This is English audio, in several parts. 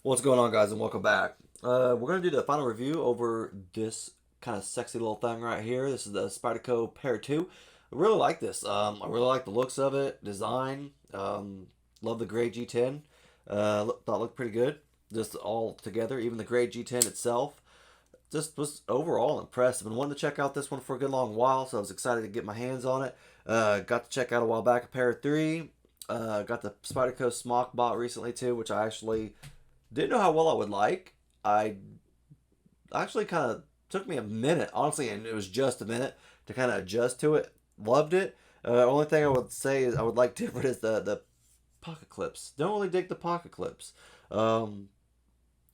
What's going on, guys, and welcome back. We're going to do the final review over this kind of sexy little thing right here. This is the Spyderco Pair 2. I really like this. I really like the looks of it, design. Love the gray G10. Thought it looked pretty good, just all together. Even the gray G10 itself. Just was overall impressive and wanted to check out this one for a good long while, so I was excited to get my hands on it. Got to check out a while back a Pair 3. Got the Spyderco Smock bought recently too, which I actually didn't know how well I would like. I actually kind of took me a minute, honestly, and it was just a minute to kind of adjust to it. Loved it. Only thing I would say is I would like different is the pocket clips. Don't really dig the pocket clips. Um,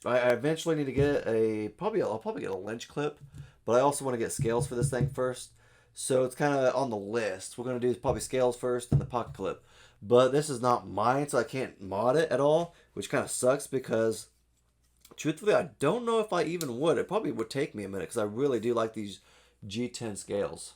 I eventually need to get I'll probably get a Lynch clip, but I also want to get scales for this thing first. So it's kind of on the list. We're gonna do probably scales first and the pocket clip. But this is not mine, so I can't mod it at all, which kind of sucks because truthfully, I don't know if I even would. It probably would take me a minute because I really do like these G10 scales.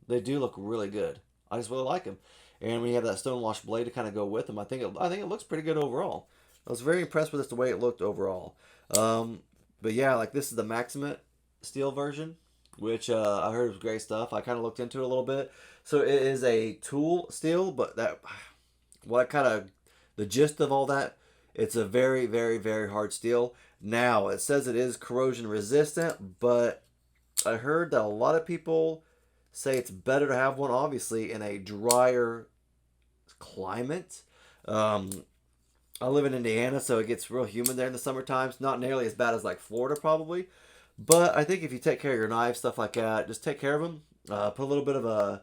They do look really good. I just really like them. And when you have that stonewash blade to kind of go with them, I think it looks pretty good overall. I was very impressed with this the way it looked overall. Um, but yeah, like this is the Maximate steel version, which I heard was great stuff. I kind of looked into it a little bit. So it is a tool steel, but that what kind of the gist of all that, it's a very, very, very hard steel. Now, it says it is corrosion resistant, but I heard that a lot of people say it's better to have one, obviously, in a drier climate. Um, I live in Indiana, so it gets real humid there in the summer times. Not nearly as bad as like Florida, probably. But I think if you take care of your knives, stuff like that, just take care of them. Put a little bit of a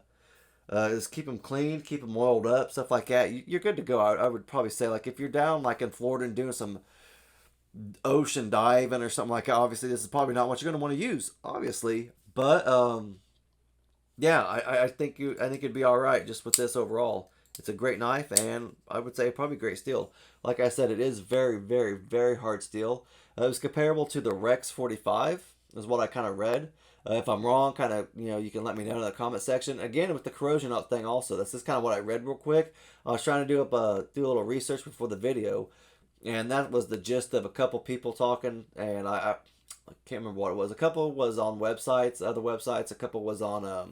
just keep them clean, keep them oiled up, stuff like that. You're good to go. I would probably say like if you're down like in Florida and doing some ocean diving or something like that, obviously this is probably not what you're going to want to use, obviously. But yeah, I think it'd be all right just with this overall. It's a great knife, and I would say probably great steel. Like I said, it is very, very, very hard steel. It was comparable to the Rex 45, is what I kind of read. If I'm wrong, kind of, you can let me know in the comment section. Again, with the corrosion up thing also, that's just kind of what I read real quick. I was trying to do a little research before the video, and that was the gist of a couple people talking, and I can't remember what it was. A couple was on websites, other websites. A couple was on a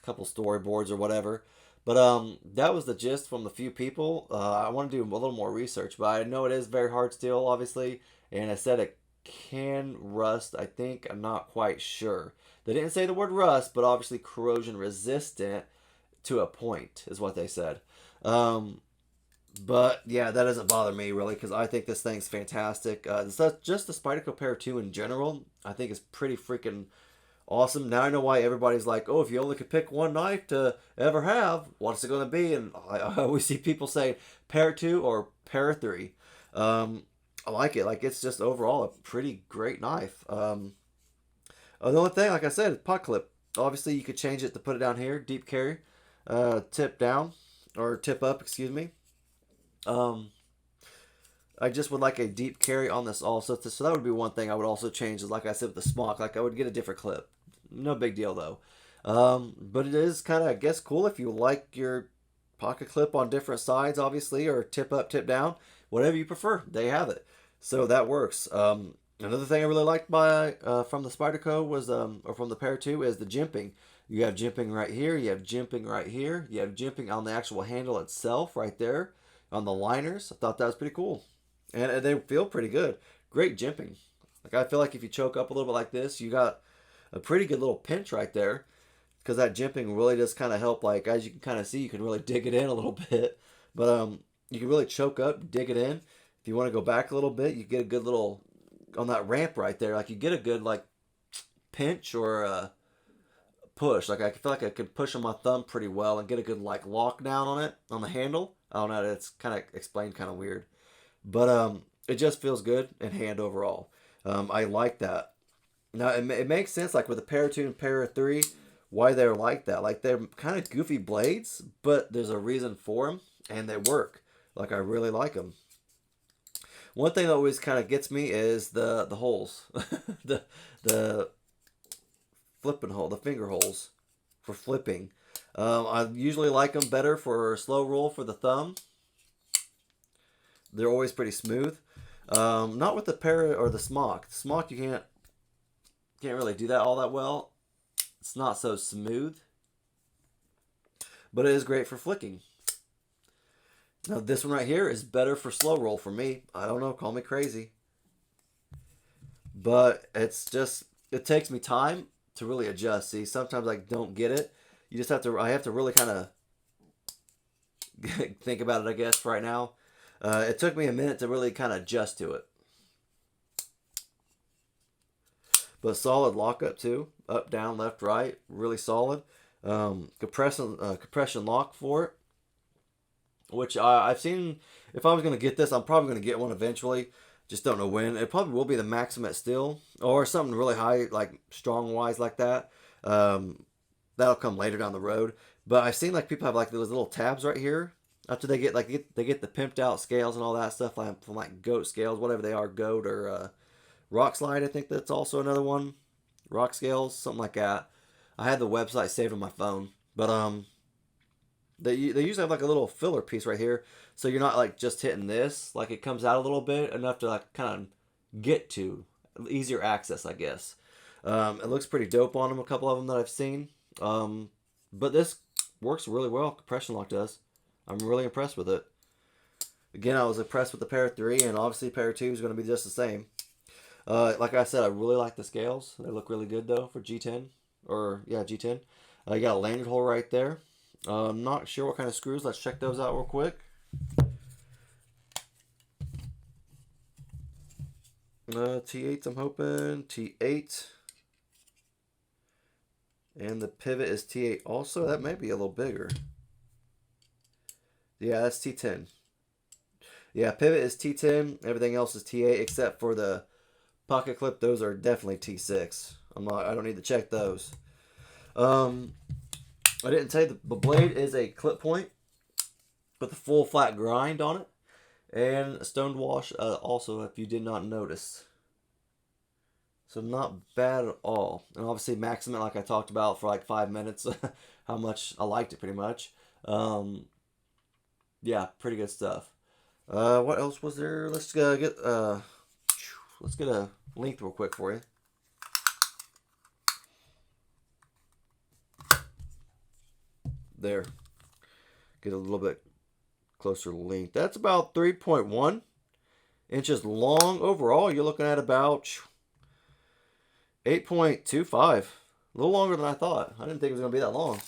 couple storyboards or whatever. But that was the gist from the few people. I want to do a little more research, but I know it is very hard steel, obviously, and I said it can rust. I think I'm not quite sure. They didn't say the word rust, but obviously corrosion resistant to a point is what they said. Um, but yeah, that doesn't bother me really because I think this thing's fantastic. Just the Spyderco Pair 2 in general, I think is pretty freaking awesome. Now I know why everybody's like, oh, if you only could pick one knife to ever have, what's it going to be? And I always see people say Pair 2 or Pair 3. I like it. Like, it's just overall a pretty great knife. The only thing, like I said, is pot clip. Obviously, you could change it to put it down here, deep carry, tip down, or tip up, excuse me. Um, I just would like a deep carry on this also. So that would be one thing I would also change. Is like I said with the smock, like I would get a different clip. No big deal though. But it is kind of, I guess, cool if you like your pocket clip on different sides, obviously, or tip up, tip down, whatever you prefer. They have it, so that works. Another thing I really liked from the Spyderco was or from the Pair 2 is the jimping. You have jimping right here. You have jimping right here. You have jimping on the actual handle itself, right there, on the liners. I thought that was pretty cool, and they feel pretty good. Great jimping. Like I feel like if you choke up a little bit like this, you got a pretty good little pinch right there because that jimping really does kind of help. Like as you can kind of see, you can really dig it in a little bit, but you can really choke up, dig it in. If you want to go back a little bit, you get a good little on that ramp right there. Like you get a good like pinch or push. Like I feel like I could push on my thumb pretty well and get a good like lockdown on it on the handle. I don't know. It's kind of explained kind of weird, but it just feels good in hand overall. I like that. Now it makes sense like with the Pair 2 and Pair 3 why they're like that. Like they're kind of goofy blades, but there's a reason for them and they work. Like I really like them. One thing that always kind of gets me is the holes, the the flipping hole, the finger holes for flipping. I usually like them better for slow roll for the thumb They're always pretty smooth. Not with the Para or the Smock. The Smock you can't really do that all that well. It's not so smooth, but it is great for flicking. Now this one right here is better for slow roll for me. I don't know, call me crazy, but it takes me time to really adjust. See, sometimes I don't get it. You just have to. I have to really kind of think about it, I guess, right now. It took me a minute to really kind of adjust to it. But solid lockup too. Up, down, left, right. Really solid. Compression lock for it. Which I've seen. If I was going to get this, I'm probably going to get one eventually. Just don't know when. It probably will be the Maximate Steel. Or something really high, like strong wise like that. That'll come later down the road. But I've seen like people have like those little tabs right here. After they get they get the pimped out scales and all that stuff, like from like goat scales, whatever they are, goat or rock slide. I think that's also another one. Rock scales, something like that. I had the website saved on my phone, but they usually have like a little filler piece right here, so you're not like just hitting this. Like it comes out a little bit enough to like kind of get to easier access, I guess. It looks pretty dope on them. A couple of them that I've seen, but this works really well. Compression lock does. I'm really impressed with it. Again, I was impressed with the Para 3, and obviously Para 2 is going to be just the same. Like I said, I really like the scales. They look really good, though, for G10. Or, yeah, G10. You got a lanyard hole right there. I'm not sure what kind of screws. Let's check those out real quick. T8s, I'm hoping. T8. And the pivot is T8 also. That may be a little bigger. Yeah, that's T10. Yeah, pivot is T10. Everything else is T8 except for the pocket clip. Those are definitely T6. I don't need to check those. I didn't tell you the blade is a clip point with a full flat grind on it, and a stoned wash also, if you did not notice. So not bad at all. And obviously Maximate, like I talked about for like 5 minutes, how much I liked it pretty much. Yeah, pretty good stuff. What else was there? Let's get a length real quick for you. There. Get a little bit closer length. That's about 3.1 inches long overall. You're looking at about 8.25. A little longer than I thought. I didn't think it was going to be that long.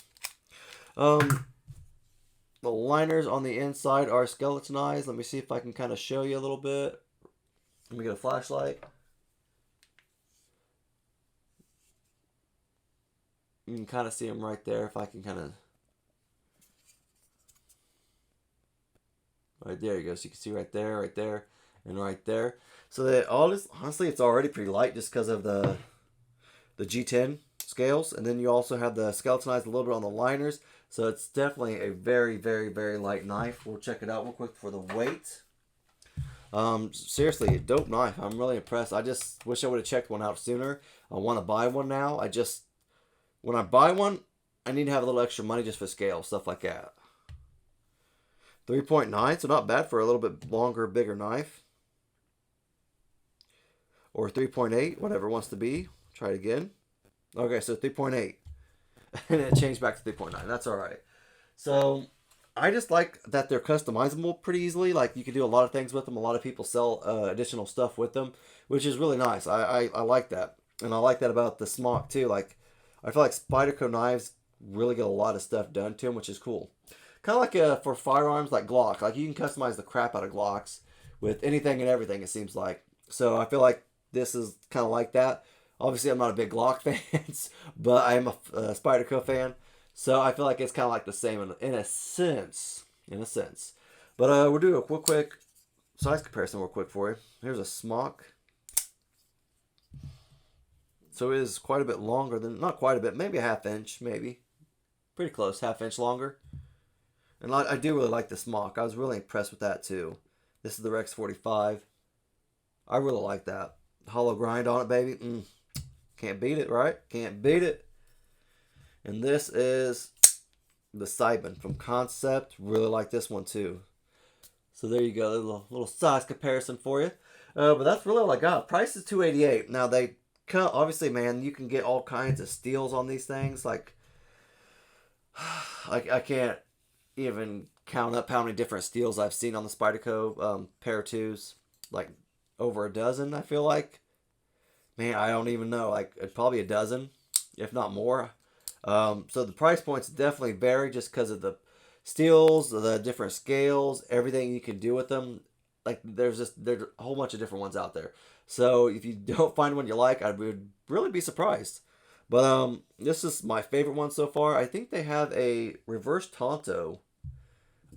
The liners on the inside are skeletonized. Let me see if I can kind of show you a little bit. Let me get a flashlight. You can kind of see them right there. If I can kind of... Right there you go. So you can see right there, and right there. So that all this, honestly, it's already pretty light just because of the G10 scales. And then you also have the skeletonized a little bit on the liners. So it's definitely a very, very, very light knife. We'll check it out real quick for the weight. Seriously, a dope knife. I'm really impressed. I just wish I would have checked one out sooner. I want to buy one now. When I buy one, I need to have a little extra money just for scale, stuff like that. 3.9, so not bad for a little bit longer, bigger knife. Or 3.8, whatever it wants to be. Try it again. Okay, so 3.8. And it changed back to 3.9. That's all right. So I just like that they're customizable pretty easily. Like you can do a lot of things with them. A lot of people sell additional stuff with them, which is really nice. I like that. And I like that about the Smock too. Like I feel like Spyderco knives really get a lot of stuff done to them, which is cool. Kind of like for firearms like Glock. Like you can customize the crap out of Glocks with anything and everything, it seems like. So I feel like this is kind of like that. Obviously, I'm not a big Glock fan, but I am a Spyderco fan. So I feel like it's kind of like the same in a sense. In a sense. But we'll do a quick size comparison real quick for you. Here's a Smock. So it is quite a bit longer than, not quite a bit, maybe a half inch, maybe. Pretty close, half inch longer. And I do really like the Smock. I was really impressed with that too. This is the Rex 45. I really like that. Hollow grind on it, baby. Can't beat it, right? Can't beat it. And this is the Sibin from Concept. Really like this one too. So there you go, a little size comparison for you. But that's really all I got. Price is $288. Now they come, obviously, man, you can get all kinds of steals on these things. Like I can't even count up how many different steals I've seen on the Spyderco Pair 2s. Like over a dozen, I feel like. Man, I don't even know. Like probably a dozen, if not more. So the price points definitely vary just because of the steels, the different scales, everything you can do with them. Like there's a whole bunch of different ones out there. So if you don't find one you like, I would really be surprised. But this is my favorite one so far. I think they have a reverse Tonto.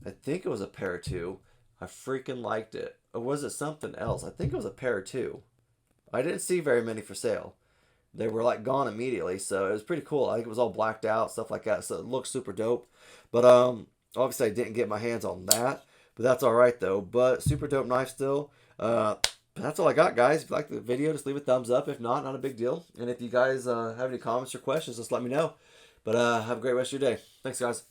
I think it was a Pair 2. I freaking liked it. Or was it something else? I think it was a Pair 2. I didn't see very many for sale. They were like gone immediately, so it was pretty cool. I think it was all blacked out, stuff like that. So it looks super dope. But obviously I didn't get my hands on that, but that's all right though. But super dope knife still. But that's all I got, guys. If you like the video, just leave a thumbs up. If not, not a big deal. And if you guys have any comments or questions, just let me know. But have a great rest of your day. Thanks, guys.